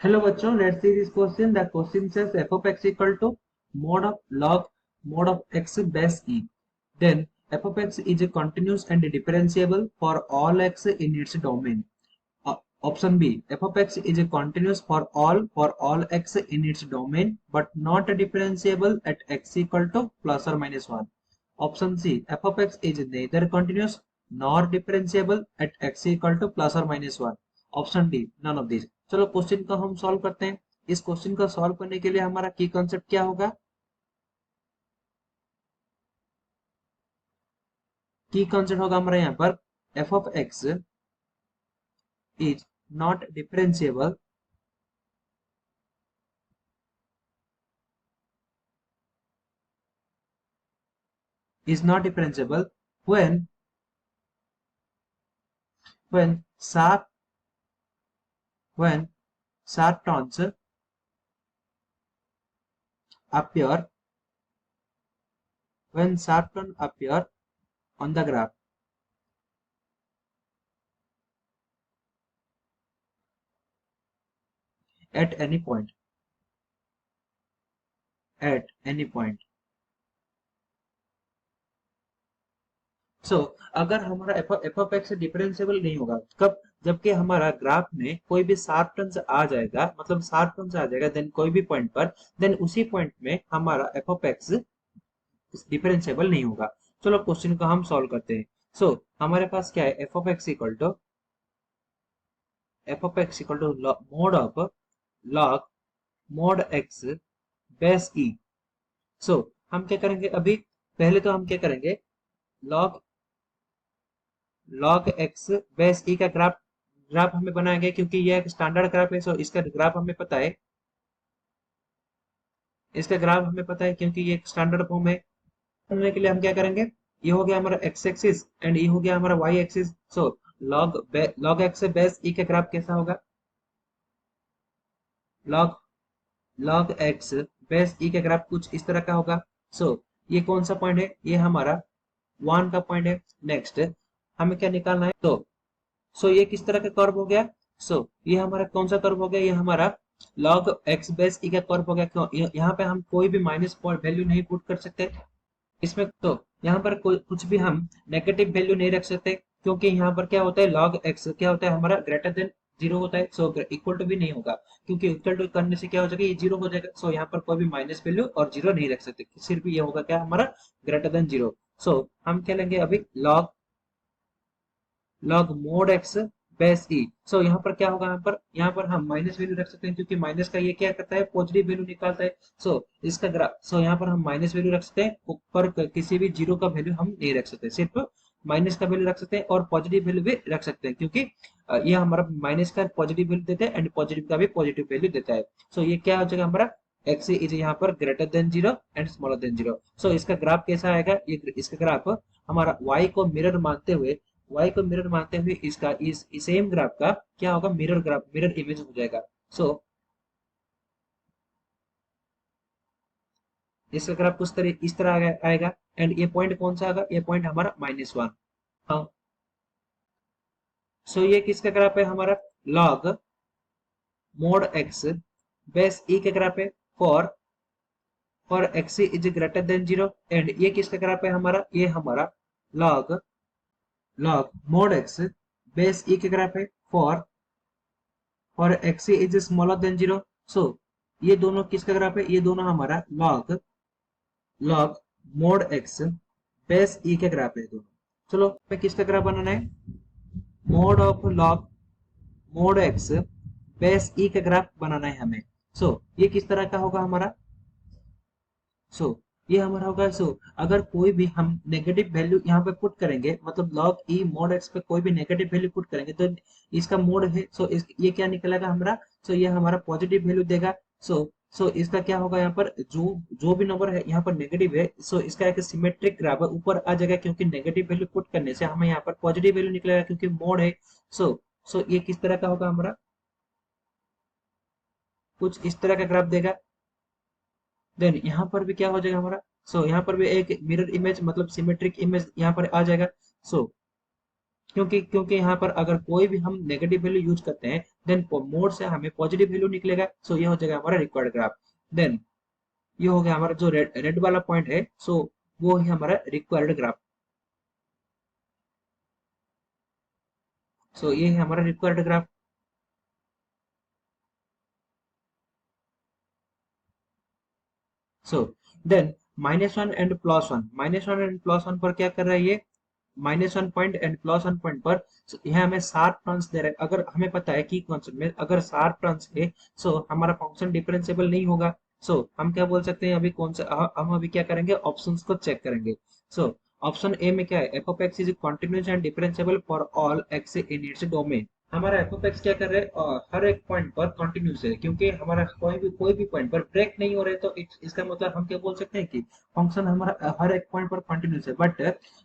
Hello बच्चों, let's see this question. The question says f of x equal to mod of log mod of x base e. Then f of x is a continuous and differentiable for all x in its domain. Option B, f of x is a continuous for all x in its domain, but not differentiable at x equal to plus or minus 1. Option C, f of x is neither continuous nor differentiable at x equal to plus or minus 1. Option D, none of this. चलो question को हम solve करते हैं। इस question को solve करने के लिए हमारा की कॉन्सेप्ट क्या होगा? की कॉन्सेप्ट होगा हमारा यहाँ पर F of x is not differentiable is not differentiable when sharp when sharp turns appear when sharp turn appear on the graph at any point at any point अगर हमारा एफ ऑफ एक्स डिफरेंशिएबल नहीं होगा कब? जबकि हमारा graph में कोई भी शार्प टर्न्स आ जाएगा, मतलब शार्प टर्न्स आ जाएगा देन कोई भी पॉइंट पर, देन उसी पॉइंट में हमारा एफ ऑफ एक्स डिफरेंशिएबल नहीं होगा। चलो क्वेश्चन को हम सॉल्व करते हैं। हमारे पास क्या है? F of X equal to mod of log mod X base E. हम क्या करेंगे? अभी पहले तो हम क्या करेंगे, log log X base E का ग्राफ ग्राफ हमें बनाएंगे, क्योंकि ये एक स्टैंडर्ड ग्राफ है। इसका ग्राफ हमें पता है, क्योंकि ये एक स्टैंडर्ड फॉर्म है। करने के लिए हम क्या करेंगे, ये हो गया हमारा एक्स एक्सिस एंड ये हो गया हमारा Y axis. Log X base E का ग्राफ कैसा होगा? Log log X base E का ग्राफ कुछ इस तरह का होगा। ये कौन सा पॉइंट है? ये हमारा 1 का पॉइंट है। नेक्स्ट हमें क्या निकालना है? ये किस तरह का कर्व हो गया? ये हमारा कौन सा कर्व हो गया? ये हमारा log x बेस ई का कर्व हो गया। क्यों? यहाँ पे हम कोई भी माइनस वैल्यू नहीं पुट कर सकते इसमें। यहाँ पर कुछ भी हम नेगेटिव वैल्यू नहीं रख सकते, क्योंकि यहाँ पर क्या होता है, log x क्या होता है हमारा ग्रेटर देन 0 होता है। इक्वल टू भी नहीं होगा, क्योंकि इक्वल टू करने से क्या हो जाएगा, ये 0 हो जाएगा। यहाँ पर कोई भी माइनस वैल्यू और 0 नहीं रख सकते, सिर्फ ये होगा क्या हमारा ग्रेटर देन 0। हम क्या लेंगे अभी? लॉग मोड एक्स बेस ई। यहाँ पर क्या होगा? यहाँ पर हम माइनस वैल्यू रख सकते हैं, क्योंकि माइनस का ये क्या करता है, पॉजिटिव वैल्यू निकालता है। इसका ग्राफ यहाँ पर हम माइनस वैल्यू रख सकते हैं, ऊपर किसी भी जीरो का वैल्यू हम नहीं रख सकते, सिर्फ माइनस का वैल्यू रख सकते हैं और पॉजिटिव वैल्यू भी रख सकते हैं, क्योंकि ये हमारा माइनस का पॉजिटिव वैल्यू देता है एंड पॉजिटिव का भी पॉजिटिव वैल्यू देता है। ये क्या हो जाएगा हमारा? एक्स इज यहाँ पर greater than 0 and smaller than 0। इसका ग्राफ कैसा आएगा? ये इसका ग्राफ हमारा y को मिरर मानते हुए इसका इस सेम ग्राफ का क्या होगा? मिरर इमेज हो जाएगा। इसका ग्राफ कुछ तरह इस तरह आएगा एंड ये पॉइंट कौन सा आएगा? ये पॉइंट हमारा -1। हाँ, ये किसका ग्राफ है? हमारा log mod X base E का ग्राफ है for x is greater than 0। And ये किसका ग्राफ है हमारा? ये हमारा log mod X base E का ग्राफ है for x is smaller than 0। ये दोनों किसका ग्राफ है? ये दोनों हमारा log mod X base E का ग्राफ है दोनों। चलो हमें किसका ग्राफ बनाना है? Mod of log mod X base E का ग्राफ बनाना है हमें। ये किस तरह का होगा हमारा? ये हमारा होगा। अगर कोई भी हम नेगेटिव वैल्यू यहाँ पे पुट करेंगे, मतलब log e mod x पे कोई भी नेगेटिव वैल्यू पुट करेंगे तो इसका मोड है, ये क्या निकलेगा हमारा? ये हमारा पॉजिटिव वैल्यू देगा। इसका क्या होगा? यहाँ पर जो भी नंबर है यहाँ पर नेगेटिव है, इसका एक सिमेट्रिक ग्राफ ऊपर आ जाएगा, क्योंकि नेगेटिव वैल्यू पुट करने से हमें यहाँ पर पॉजिटिव वैल्यू निकलेगा, क्योंकि मोड है। ये किस तरह का होगा हमारा? कुछ इस तरह का ग्राफ देगा। देन यहाँ पर भी क्या हो जाएगा हमारा? यहाँ पर भी एक मिरर इमेज, मतलब सिमेट्रिक इमेज यहाँ पर आ जाएगा। क्योंकि क्योंकि यहाँ पर अगर कोई भी हम नेगेटिव वैल्यू यूज करते हैं देन मोड से हमें पॉजिटिव वैल्यू निकलेगा। सो ये हो जाएगा हमारा रिक्वायर्ड ग्राफ। देन ये हो गया हमारा जो रेड रेड वाला पॉइंट है। सो वो है हमारा रिक्वायर्ड ग्राफ। सो ये है हमारा required graph. So then -1 and +1, -1 and +1 पर क्या कर रहा है ये, -1 पॉइंट एंड +1 पॉइंट पर। यह हमें शार्प टर्न्स दे रहा है। अगर हमें पता है कि कॉन्सेप्ट में अगर शार्प टर्न्स है सो हमारा फंक्शन डिफरेंशिएबल नहीं होगा। सो हम क्या बोल सकते हैं, अभी कौन सा हम अभी क्या करेंगे, ऑप्शंस को चेक करेंगे। सो ऑप्शन ए में क्या है, F of x is continuous and differentiable for all x in its domain. हमारा एफ ऑफ एक्स क्या कर रहे हैं, हर एक पॉइंट पर कंटिन्यूस है, क्योंकि हमारा कोई भी पॉइंट पर ब्रेक नहीं हो रहे, तो इसका मतलब हम क्या बोल सकते हैं कि फंक्शन हमारा हर एक पॉइंट पर कंटिन्यूस है। बट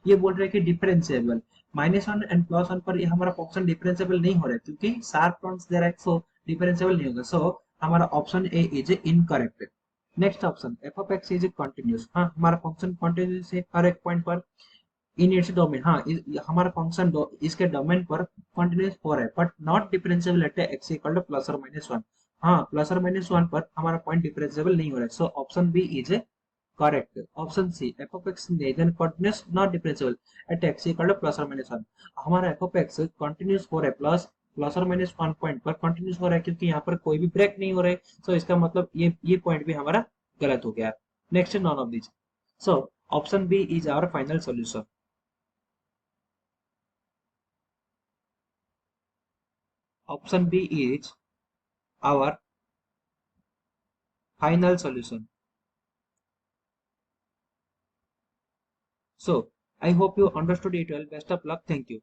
ये बोल रहे हैं कि डिफरेंशिएबल, -1 एंड +1 पर ये हमारा फंक्शन डिफरेंशिएबल नहीं हो रहा है, क्योंकि शार्प टर्म्स दे रहा है। सो डिफरेंशिएबल नहीं होगा। सो हमारा option A is incorrect. Next option, F of x is continuous. हाँ, हमारा फंक्शन कंटिन्यूस है हर एक पॉइंट पर इन इट्स डोमेन। हाँ, हमारा फंक्शन इसके डोमेन पर कंटिन्यूस हो रहा है, but not differentiable at X equal to +or-1। हाँ, +or-1 पर हमारा पॉइंट डिफरेंशिएबल नहीं हो रहा है। So option B is correct. Option C, F of X neither continuous not differentiable at X equal to +or-1। हमारा एफ ऑफ एक्स कंटिन्यूस हो रहा है +or-1 पॉइंट पर कंटिन्यूस हो रहा है, क्योंकि यहाँ पर कोई भी ब्रेक नहीं हो रहा है। सो इसका मतलब ये पॉइंट भी हमारा गलत हो गया। Next, none of this. So option B is our final solution. Option B is our final solution. So, I hope you understood it well. Best of luck. Thank you.